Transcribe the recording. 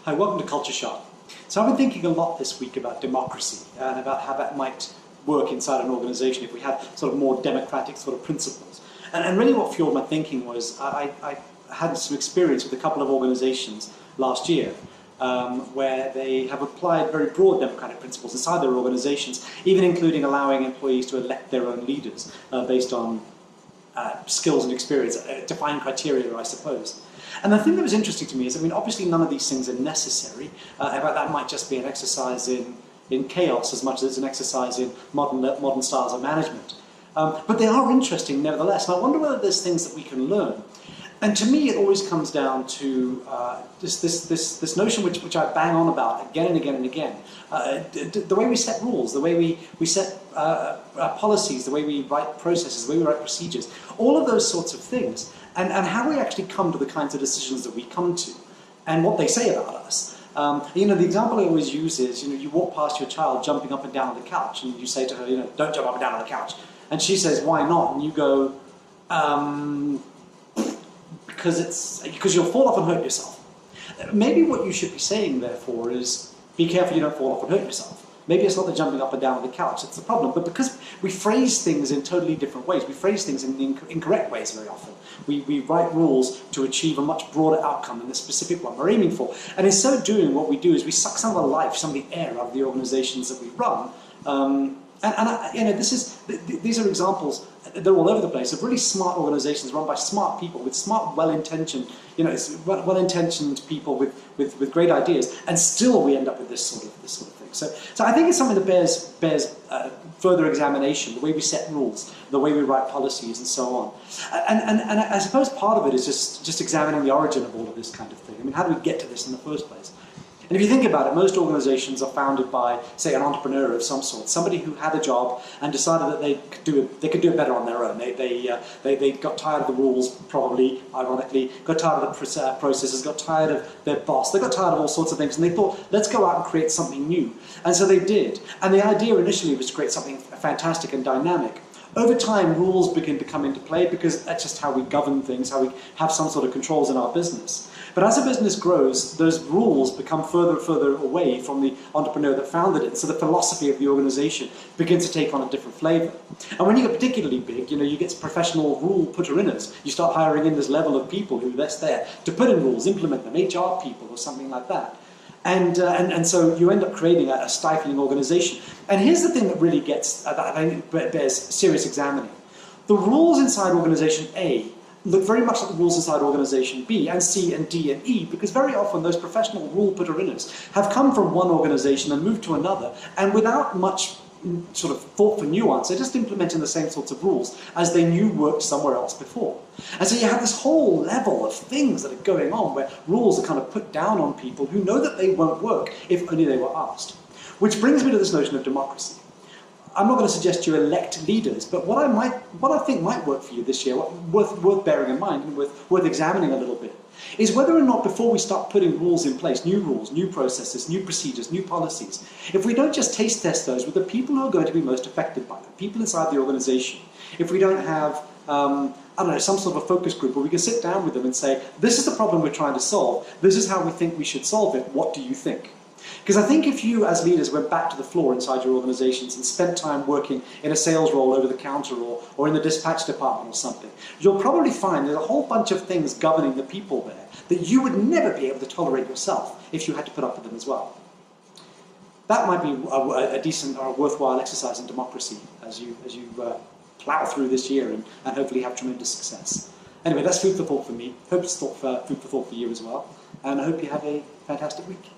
Hi, welcome to Culture Shock. So I've been thinking a lot this week about democracy and about how that might work inside an organization if we had sort of more democratic sort of principles. And really what fueled my thinking was I had some experience with a couple of organizations last year where they have applied very broad democratic principles inside their organizations, even including allowing employees to elect their own leaders based on skills and experience, defined criteria, I suppose. And the thing that was interesting to me is, I mean, obviously none of these things are necessary. That might just be an exercise in chaos as much as it's an exercise in modern styles of management. But they are interesting nevertheless, and I wonder whether there's things that we can learn. And to me, it always comes down to this notion which I bang on about again and again and again. The way we set rules, the way we set policies, the way we write processes, the way we write procedures, all of those sorts of things, and how we actually come to the kinds of decisions that we come to, and what they say about us. You know, the example I always use is, you walk past your child jumping up and down on the couch, and you say to her, don't jump up and down on the couch. And she says, why not? And you go, because you'll fall off and hurt yourself. Maybe what you should be saying, therefore, is be careful you don't fall off and hurt yourself. Maybe it's not the jumping up and down on the couch that's the problem, but because we phrase things in totally different ways, we phrase things in incorrect ways very often. We write rules to achieve a much broader outcome than the specific one we're aiming for. And in so doing, what we do is we suck some of the life, some of the air out of the organizations that we run. These are examples, they're all over the place, of really smart organizations run by smart people with smart, well-intentioned, well-intentioned people with great ideas, and still we end up with this sort of thing. So I think it's something that bears further examination, the way we set rules, the way we write policies, and so on. And I suppose part of it is just examining the origin of all of this kind of thing. I mean, how do we get to this in the first place? And if you think about it, most organizations are founded by, say, an entrepreneur of some sort, somebody who had a job and decided that they could do it better on their own. They got tired of the rules, probably, ironically, got tired of the processes, got tired of their boss, they got tired of all sorts of things, and they thought, let's go out and create something new. And so they did. And the idea initially was to create something fantastic and dynamic. Over time, rules begin to come into play because that's just how we govern things, how we have some sort of controls in our business. But as a business grows, those rules become further and further away from the entrepreneur that founded it. So the philosophy of the organization begins to take on a different flavor. And when you get particularly big, you get professional rule putter-inners. You start hiring in this level of people who are there to put in rules, implement them, HR people or something like that. And so you end up creating a stifling organization. And here's the thing that really that I think bears serious examining. The rules inside organization A look very much like the rules inside organization B and C and D and E, because very often those professional rule putter-inners have come from one organization and moved to another, and without much sort of thought for nuance, they're just implementing the same sorts of rules as they knew worked somewhere else before. And so you have this whole level of things that are going on where rules are kind of put down on people who know that they won't work if only they were asked. Which brings me to this notion of democracy. I'm not going to suggest you elect leaders, but what I think might work for you this year, worth bearing in mind and worth examining a little bit, is whether or not before we start putting rules in place, new processes, new procedures, new policies, if we don't just taste test those with the people who are going to be most affected by them, people inside the organization, if we don't have some sort of a focus group where we can sit down with them and say, this is the problem we're trying to solve, this is how we think we should solve it, what do you think? Because I think if you, as leaders, went back to the floor inside your organizations and spent time working in a sales role over the counter or in the dispatch department or something, you'll probably find there's a whole bunch of things governing the people there that you would never be able to tolerate yourself if you had to put up with them as well. That might be a decent or a worthwhile exercise in democracy as you plow through this year and hopefully have tremendous success. Anyway, that's food for thought for me. Hope it's food for thought for you as well. And I hope you have a fantastic week.